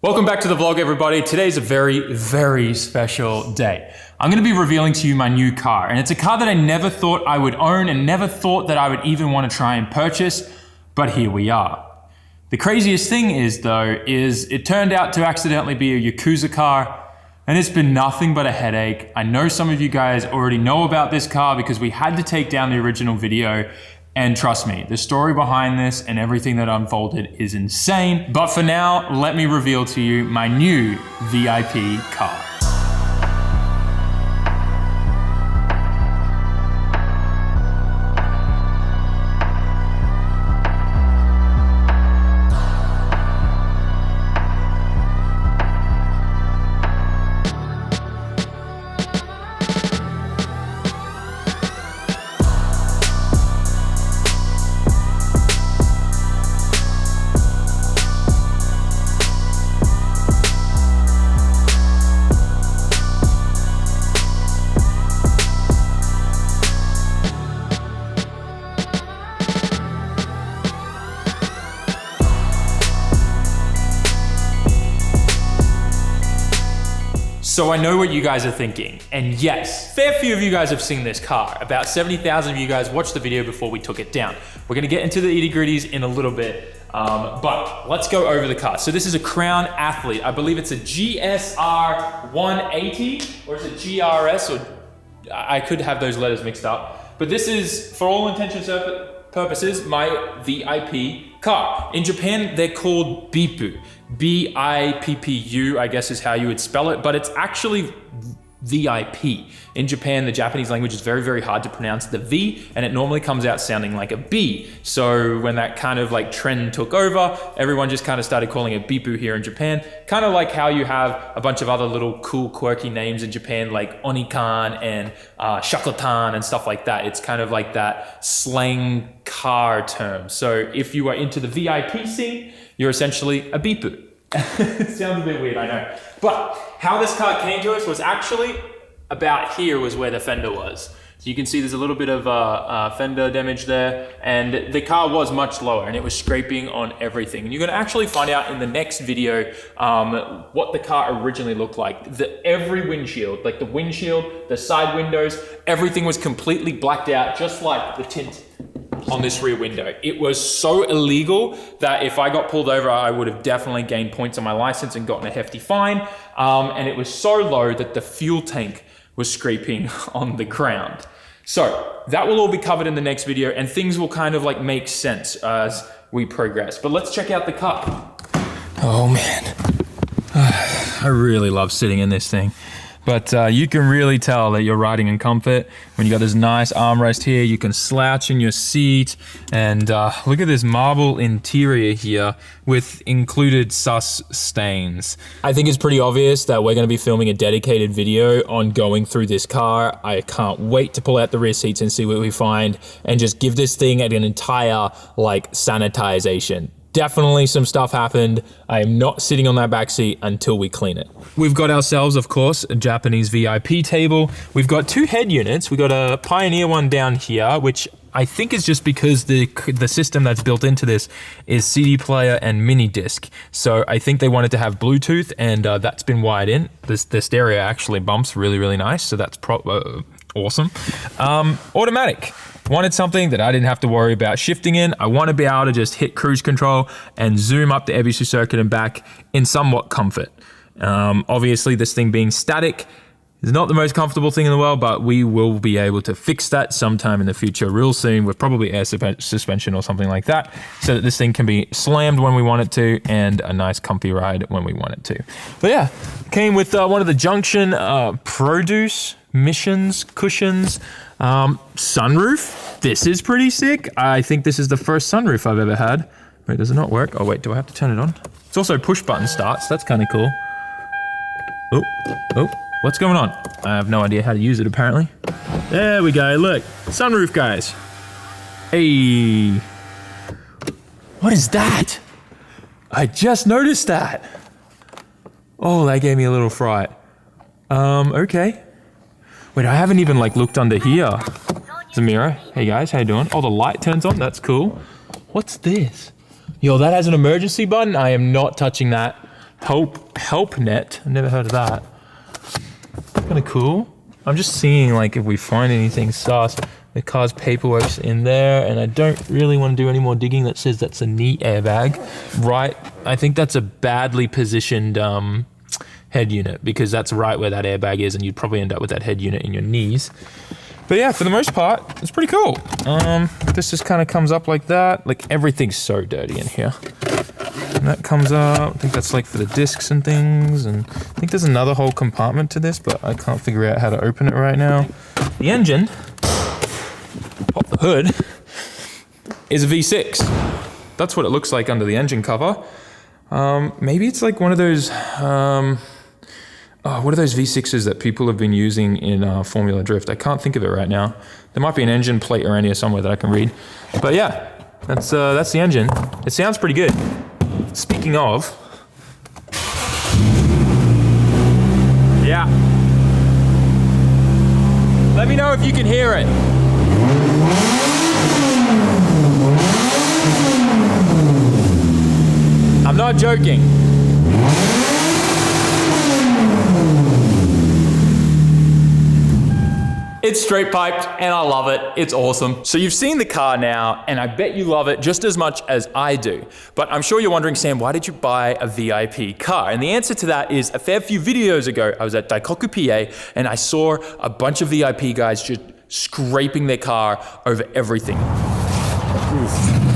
Welcome back to the vlog, everybody. Today's a very, very special day. I'm gonna be revealing to you my new car, and it's a car that I never thought I would own and never thought that I would even want to try and purchase, but here we are. The craziest thing is it turned out to accidentally be a Yakuza car, and it's been nothing but a headache. I know some of you guys already know about this car because we had to take down the original video. And trust me, the story behind this and everything that unfolded is insane. But for now, let me reveal to you my new VIP car. So I know what you guys are thinking, and yes, fair few of you guys have seen this car. About 70,000 of you guys watched the video before we took it down. We're gonna get into the itty-gritties in a little bit, but let's go over the car. So this is a Crown Athlete. I believe it's a GSR 180, or is it GRS, or I could have those letters mixed up. But this is, for all intents and purposes, my VIP car. In Japan, they're called Bippu. B-I-P-P-U, I guess is how you would spell it, but it's actually VIP. In Japan, the Japanese language is very, very hard to pronounce the V, and it normally comes out sounding like a B. So when that kind of like trend took over, everyone just kind of started calling it Bippu here in Japan. Kind of like how you have a bunch of other little cool, quirky names in Japan, like Onikan and Shakotan and stuff like that. It's kind of like that slang car term. So if you are into the VIP scene, you're essentially a Bippu. It sounds a bit weird, I know. But how this car came to us was actually about here was where the fender was. So you can see there's a little bit of fender damage there, and the car was much lower and it was scraping on everything. And you're gonna actually find out in the next video what the car originally looked like. Every windshield, like the windshield, the side windows, everything was completely blacked out, just like the tint on this rear window. It was so illegal that if I got pulled over, I would have definitely gained points on my license and gotten a hefty fine. And it was so low that the fuel tank was scraping on the ground. So that will all be covered in the next video, and things will kind of like make sense as we progress. But let's check out the car. Oh man, I really love sitting in this thing. But you can really tell that you're riding in comfort when you got this nice armrest here. You can slouch in your seat, and look at this marble interior here with included sus stains. I think it's pretty obvious that we're gonna be filming a dedicated video on going through this car. I can't wait to pull out the rear seats and see what we find and just give this thing an entire like sanitization. Definitely some stuff happened. I am not sitting on that back seat until we clean it. We've got ourselves, of course, a Japanese VIP table. We've got two head units. We've got a Pioneer one down here, which I think is just because the system that's built into this is CD player and mini disc. So I think they wanted to have Bluetooth, and that's been wired in. The stereo actually bumps really, really nice. So that's awesome. Automatic. Wanted something that I didn't have to worry about shifting in. I want to be able to just hit cruise control and zoom up the Ebisu circuit and back in somewhat comfort. Obviously, this thing being static is not the most comfortable thing in the world, but we will be able to fix that sometime in the future real soon with probably air suspension or something like that, so that this thing can be slammed when we want it to and a nice comfy ride when we want it to. But yeah, came with one of the Junction Produce Missions cushions. Sunroof. This is pretty sick. I think this is the first sunroof I've ever had. Wait, does it not work? Oh wait, do I have to turn it on? It's also push button starts. That's kind of cool. Oh, what's going on? I have no idea how to use it apparently. There we go, look. Sunroof, guys. Hey. What is that? I just noticed that. Oh, that gave me a little fright. Okay. Wait, I haven't even like looked under here. It's a mirror. Hey guys, how you doing? Oh, the light turns on, that's cool. What's this? Yo, that has an emergency button. I am not touching that HelpNet. I've never heard of that. Kind of cool. I'm just seeing like if we find anything sus. The car's paperwork's in there, and I don't really want to do any more digging. That says that's a knee airbag, right? I think that's a badly positioned head unit, because that's right where that airbag is, and you'd probably end up with that head unit in your knees. But yeah, for the most part, it's pretty cool. This just kind of comes up like that. Like, everything's so dirty in here. And that comes up. I think that's like for the discs and things. And I think there's another whole compartment to this, but I can't figure out how to open it right now. The engine, pop the hood, is a V6. That's what it looks like under the engine cover. Maybe it's like one of those, what are those V6s that people have been using in Formula Drift? I can't think of it right now. There might be an engine plate around here somewhere that I can read. But yeah, that's the engine. It sounds pretty good. Speaking of, yeah. Let me know if you can hear it. I'm not joking. It's straight piped and I love it. It's awesome. So you've seen the car now, and I bet you love it just as much as I do. But I'm sure you're wondering, Sam, why did you buy a VIP car? And the answer to that is, a fair few videos ago, I was at Daikoku PA and I saw a bunch of VIP guys just scraping their car over everything. Oof.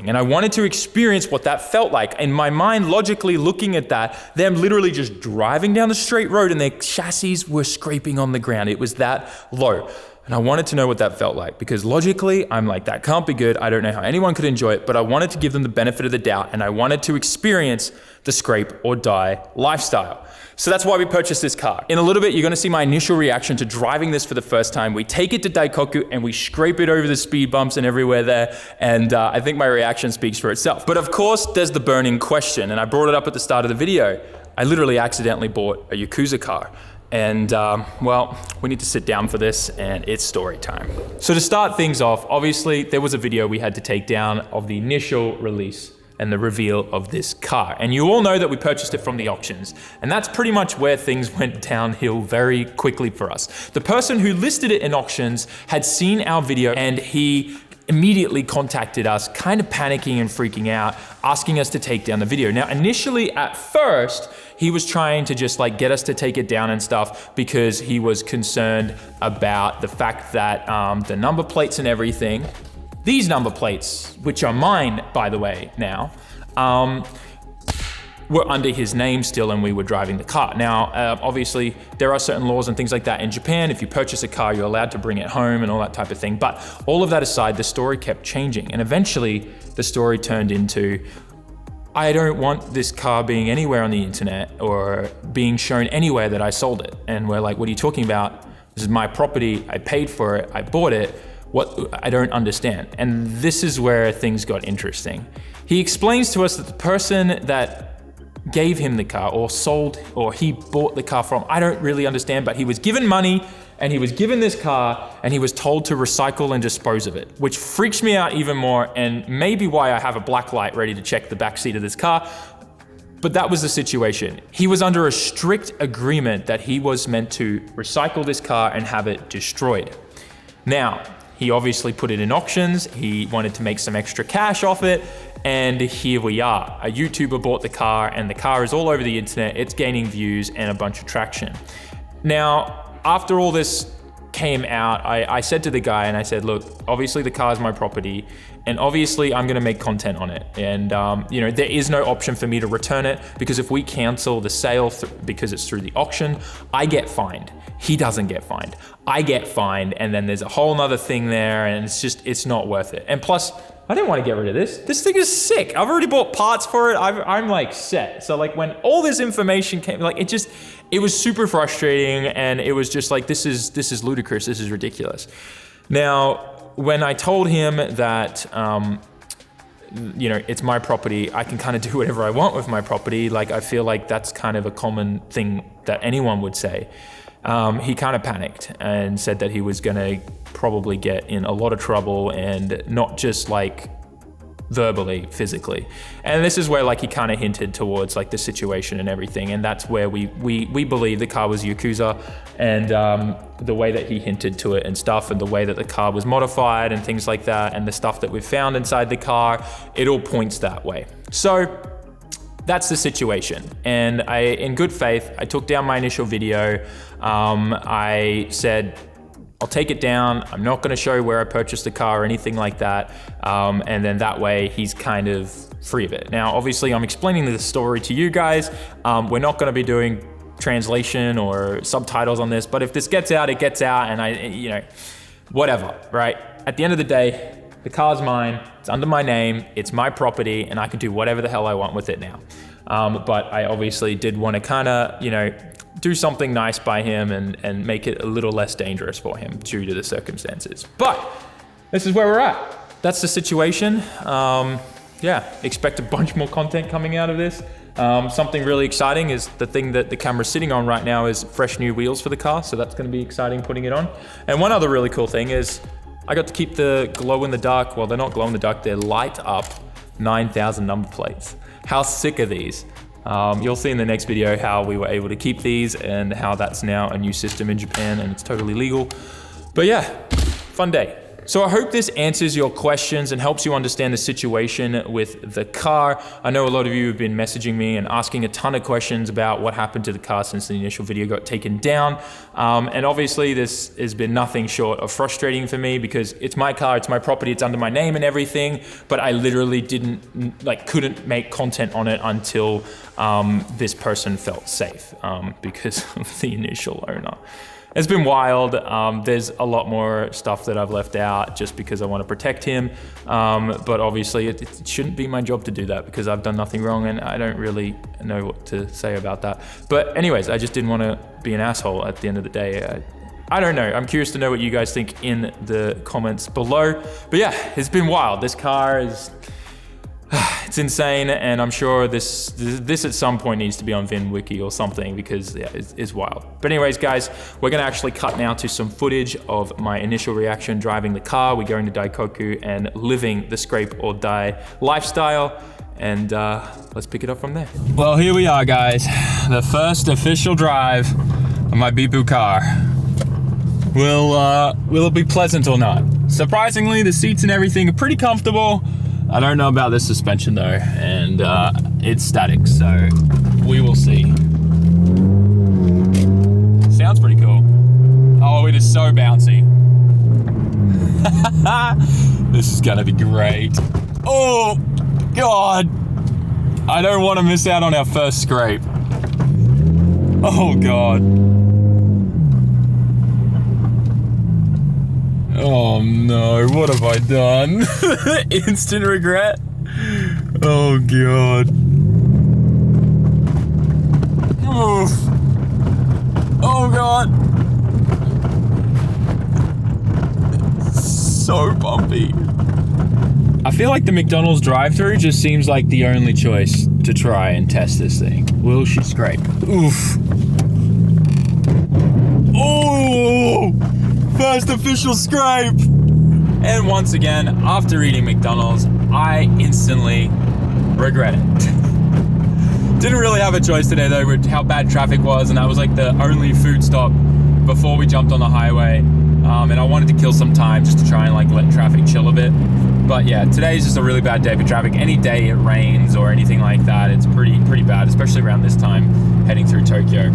And I wanted to experience what that felt like. In my mind, logically looking at that, them literally just driving down the straight road and their chassis were scraping on the ground. It was that low. And I wanted to know what that felt like, because logically, I'm like, that can't be good. I don't know how anyone could enjoy it, but I wanted to give them the benefit of the doubt, and I wanted to experience the scrape or die lifestyle. So that's why we purchased this car. In a little bit, you're gonna see my initial reaction to driving this for the first time. We take it to Daikoku and we scrape it over the speed bumps and everywhere there. And I think my reaction speaks for itself. But of course, there's the burning question. And I brought it up at the start of the video. I literally accidentally bought a Yakuza car. And well, we need to sit down for this, and it's story time. So to start things off, obviously there was a video we had to take down of the initial release and the reveal of this car. And you all know that we purchased it from the auctions, and that's pretty much where things went downhill very quickly for us. The person who listed it in auctions had seen our video, and he immediately contacted us, kind of panicking and freaking out, asking us to take down the video. Now, initially at first, he was trying to just like get us to take it down and stuff because he was concerned about the fact that the number plates and everything, these number plates, which are mine, by the way, now, were under his name still, and we were driving the car. Now, obviously, there are certain laws and things like that in Japan. If you purchase a car, you're allowed to bring it home and all that type of thing. But all of that aside, the story kept changing. And eventually, the story turned into, I don't want this car being anywhere on the internet or being shown anywhere that I sold it. And we're like, what are you talking about? This is my property. I paid for it. I bought it. What? I don't understand. And this is where things got interesting. He explains to us that the person that gave him the car or sold, or he bought the car from, I don't really understand, but he was given money and he was given this car and he was told to recycle and dispose of it, which freaks me out even more, and maybe why I have a black light ready to check the back seat of this car. But that was the situation. He was under a strict agreement that he was meant to recycle this car and have it destroyed. Now, he obviously put it in auctions. He wanted to make some extra cash off it. And here we are. A YouTuber bought the car, and the car is all over the internet. It's gaining views and a bunch of traction. Now, after all this came out, I said to the guy, and I said, look, obviously the car is my property, and obviously I'm gonna make content on it. And you know, there is no option for me to return it, because if we cancel the sale because it's through the auction, I get fined. He doesn't get fined. I get fined, and then there's a whole nother thing there, and it's not worth it. And plus, I didn't want to get rid of this. This thing is sick. I've already bought parts for it. I'm like set. So like when all this information came, like it was super frustrating, and it was just like, this is ludicrous. This is ridiculous. Now, when I told him that, you know, it's my property, I can kind of do whatever I want with my property. Like, I feel like that's kind of a common thing that anyone would say. He kind of panicked and said that he was gonna probably get in a lot of trouble, and not just like verbally, physically. And this is where like he kind of hinted towards like the situation and everything, and that's where we believe the car was Yakuza, and the way that he hinted to it and stuff, and the way that the car was modified and things like that, and the stuff that we've found inside the car, it all points that way. So that's the situation. And in good faith, I took down my initial video. I said, I'll take it down. I'm not gonna show where I purchased the car or anything like that. And then that way he's kind of free of it. Now, obviously I'm explaining the story to you guys. We're not gonna be doing translation or subtitles on this, but if this gets out, it gets out, and whatever, right? At the end of the day, the car's mine, it's under my name, it's my property, and I can do whatever the hell I want with it now. But I obviously did want to kind of, do something nice by him and make it a little less dangerous for him due to the circumstances. But this is where we're at. That's the situation. Expect a bunch more content coming out of this. Something really exciting is the thing that the camera's sitting on right now is fresh new wheels for the car, so that's going to be exciting putting it on. And one other really cool thing is I got to keep the glow in the dark, well, they're not glow in the dark, they're light up 9,000 number plates. How sick are these? You'll see in the next video how we were able to keep these and how that's now a new system in Japan and it's totally legal. But yeah, fun day. So I hope this answers your questions and helps you understand the situation with the car. I know a lot of you have been messaging me and asking a ton of questions about what happened to the car since the initial video got taken down. And obviously this has been nothing short of frustrating for me because it's my car, it's my property, it's under my name and everything, but I literally couldn't make content on it until this person felt safe because of the initial owner. It's been wild. There's a lot more stuff that I've left out just because I want to protect him. But obviously it shouldn't be my job to do that because I've done nothing wrong and I don't really know what to say about that. But anyways, I just didn't want to be an asshole at the end of the day. I don't know. I'm curious to know what you guys think in the comments below. But yeah, it's been wild. This car is... it's insane, and I'm sure this at some point needs to be on VinWiki or something because yeah, it's wild. But anyways, guys, we're gonna actually cut now to some footage of my initial reaction driving the car. We're going to Daikoku and living the scrape or die lifestyle, and let's pick it up from there. Well, here we are, guys. The first official drive of my Bibu car. Will it be pleasant or not? Surprisingly, the seats and everything are pretty comfortable. I don't know about the suspension though, and it's static, so we will see. Sounds pretty cool. Oh, it is so bouncy. This is gonna be great. Oh, God. I don't want to miss out on our first scrape. Oh, God. Oh no, what have I done? Instant regret. Oh God. Oof. Oh God. So bumpy. I feel like the McDonald's drive-thru just seems like the only choice to try and test this thing. Will she scrape? Oof. Oh! First official scrape! And once again, after eating McDonald's, I instantly regret it. Didn't really have a choice today though with how bad traffic was, and that was like the only food stop before we jumped on the highway. And I wanted to kill some time just to try and like let traffic chill a bit. But yeah, today's just a really bad day for traffic. Any day it rains or anything like that, it's pretty bad, especially around this time heading through Tokyo.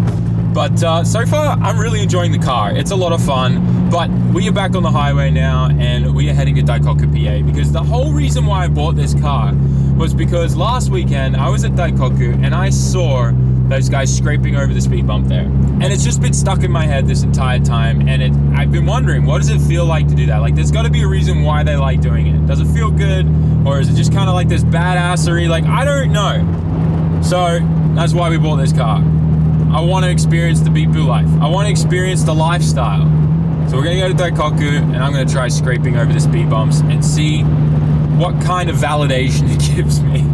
But so far, I'm really enjoying the car. It's a lot of fun, but we are back on the highway now and we are heading to Daikoku PA because the whole reason why I bought this car was because last weekend I was at Daikoku and I saw those guys scraping over the speed bump there. And it's just been stuck in my head this entire time, and I've been wondering, what does it feel like to do that? Like, there's gotta be a reason why they like doing it. Does it feel good? Or is it just kind of like this badassery? Like, I don't know. So, that's why we bought this car. I want to experience the Bibu life. I want to experience the lifestyle. So we're going to go to Daikoku and I'm going to try scraping over the speed bumps and see what kind of validation it gives me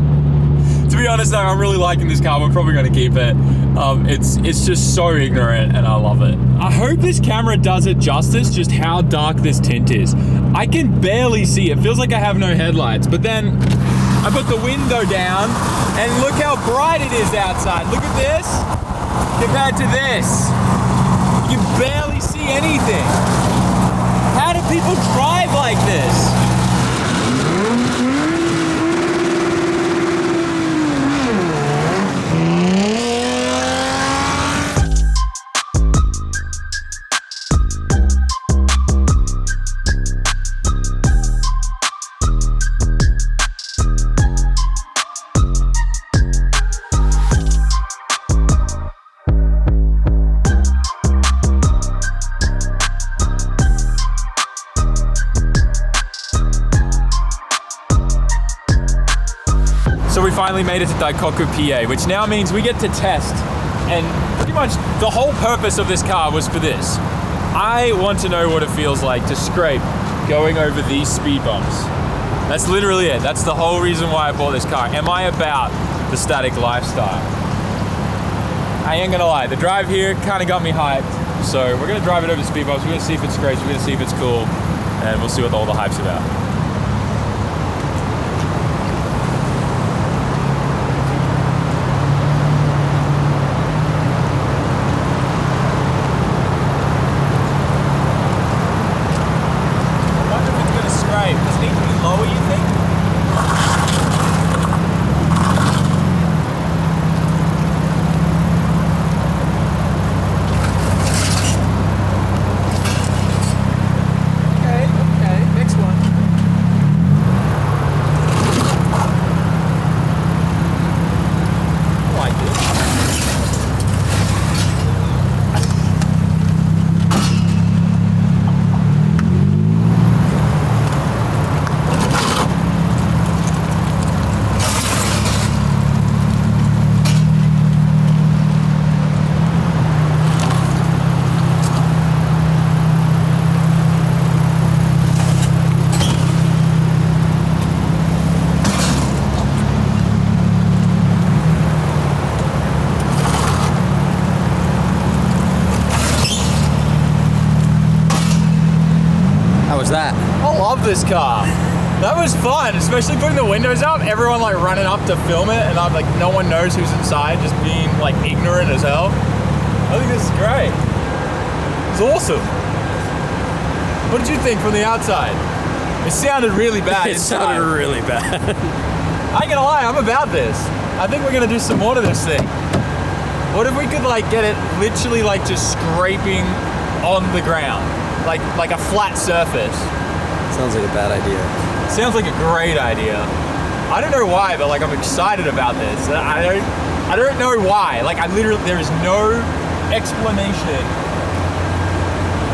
To be honest though, I'm really liking this car. We're probably gonna keep it. It's just so ignorant and I love it. I hope this camera does it justice, just how dark this tint is. I can barely see. It feels like I have no headlights, but then I put the window down and look how bright it is outside. Look at this compared to this. You can barely see anything. How do people drive like this? So we finally made it to Daikoku PA, which now means we get to test. And pretty much the whole purpose of this car was for this. I want to know what it feels like to scrape going over these speed bumps. That's literally it. That's the whole reason why I bought this car. Am I about the static lifestyle? I ain't gonna lie, the drive here kind of got me hyped. So we're gonna drive it over the speed bumps. We're gonna see if it scrapes, we're gonna see if it's cool, and we'll see what all the hype's about. That? I love this car. That was fun, especially putting the windows up, everyone like running up to film it, and I'm like, no one knows who's inside, just being like ignorant as hell. I think this is great. It's awesome. What did you think from the outside? It sounded really bad. It sounded really bad. I ain't gonna lie, I'm about this. I think we're gonna do some more to this thing. What if we could like get it literally like just scraping on the ground? Like a flat surface. Sounds like a bad idea. Sounds like a great idea. I don't know why, but like I'm excited about this. I don't know why. Like there is no explanation.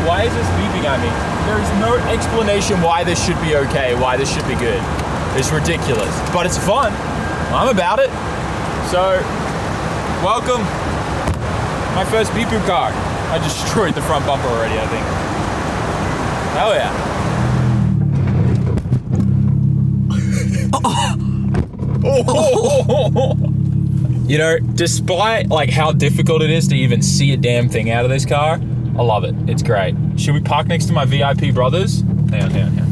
Why is this beeping at me? There is no explanation why this should be okay, why this should be good. It's ridiculous, but it's fun. I'm about it. So, welcome. My first beep car. I destroyed the front bumper already, I think. Hell yeah. You know, despite like how difficult it is to even see a damn thing out of this car, I love it. It's great. Should we park next to my VIP brothers? Hang on.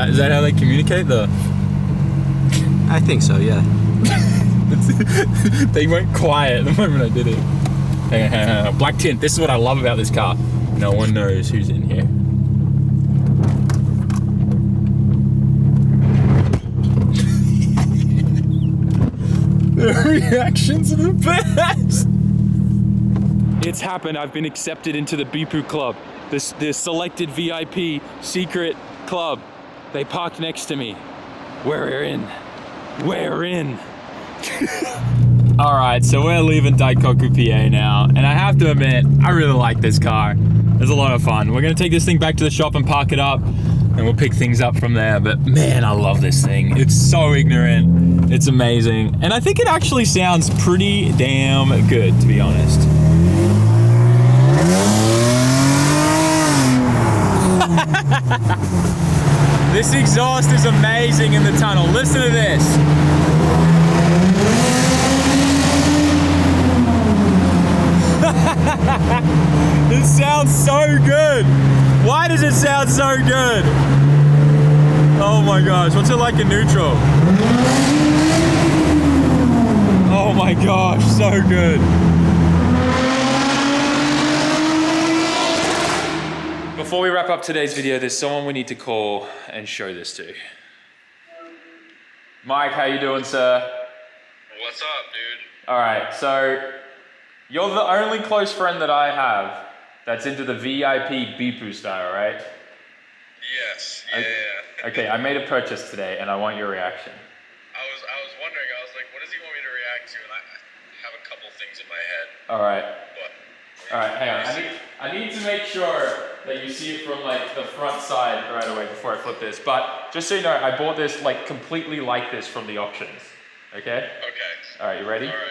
Is that how they communicate? I think so, yeah. They went quiet the moment I did it. Hang on. Black tint. This is what I love about this car. No one knows who's in here. The reactions are the best. It's happened. I've been accepted into the Bipu Club, the selected VIP secret club. They parked next to me. We're in. All right, so we're leaving Daikoku PA now, and I have to admit, I really like this car. It's a lot of fun. We're gonna take this thing back to the shop and park it up, and we'll pick things up from there. But man, I love this thing. It's so ignorant. It's amazing, and I think it actually sounds pretty damn good, to be honest. exhaust is amazing in the tunnel. Listen to this. It sounds so good. Why does it sound so good? Oh my gosh, what's it like in neutral? Oh my gosh, so good. Before we wrap up today's video, there's someone we need to call and show this to. Mike, how you doing, sir? What's up, dude? All right, so you're the only close friend that I have that's into the VIP Bipu style, right? Yes, yeah. Okay, I made a purchase today and I want your reaction. I was wondering, I was like, what does he want me to react to? And I have a couple things in my head. All right. But, All right, hang on. I need to make sure that you see it from like the front side right away before I flip this. But just so you know, I bought this like completely like this from the auctions. Okay? Okay. All right, you ready? All right.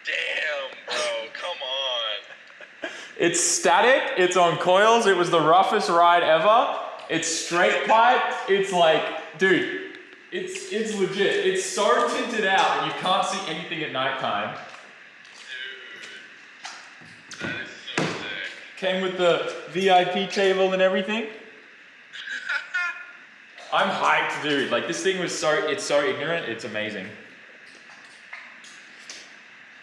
Damn, bro, come on. It's static, it's on coils, it was the roughest ride ever. It's straight pipe, it's like, dude, it's legit. It's so tinted out that you can't see anything at nighttime. Dude, that is so sick. Came with the VIP table and everything. I'm hyped, dude. Like this thing was it's so ignorant, it's amazing.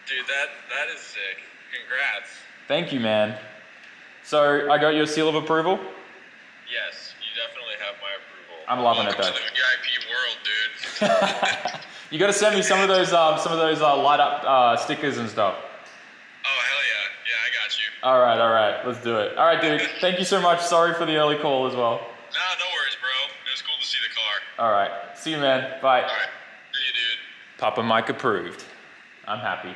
Dude, that is sick. Congrats. Thank you, man. So I got your seal of approval? Yes, you definitely have my approval. I'm loving it, Welcome though. to the VIP world, dude. You got to send me some of those light up stickers and stuff. Oh, hell yeah. Yeah, I got you. All right, let's do it. All right, dude. Thank you so much. Sorry for the early call as well. Nah, no worries, bro. It was cool to see the car. All right, see you, man. Bye. All right. See you, dude. Papa Mike approved. I'm happy.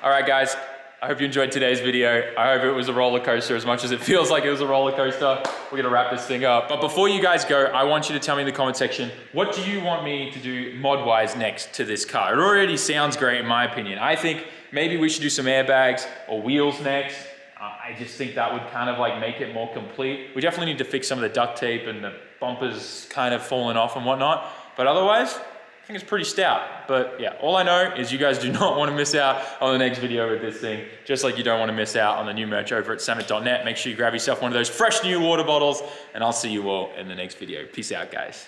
All right, guys. I hope you enjoyed today's video. I hope it was a roller coaster as much as it feels like it was a roller coaster. We're gonna wrap this thing up. But before you guys go, I want you to tell me in the comment section, what do you want me to do mod-wise next to this car? It already sounds great in my opinion. I think maybe we should do some airbags or wheels next. I just think that would kind of like make it more complete. We definitely need to fix some of the duct tape and the bumpers kind of falling off and whatnot. But otherwise, I think it's pretty stout. But yeah, all I know is you guys do not want to miss out on the next video with this thing, just like you don't want to miss out on the new merch over at SAMMIT.net. Make sure you grab yourself one of those fresh new water bottles, and I'll see you all in the next video. Peace out, guys.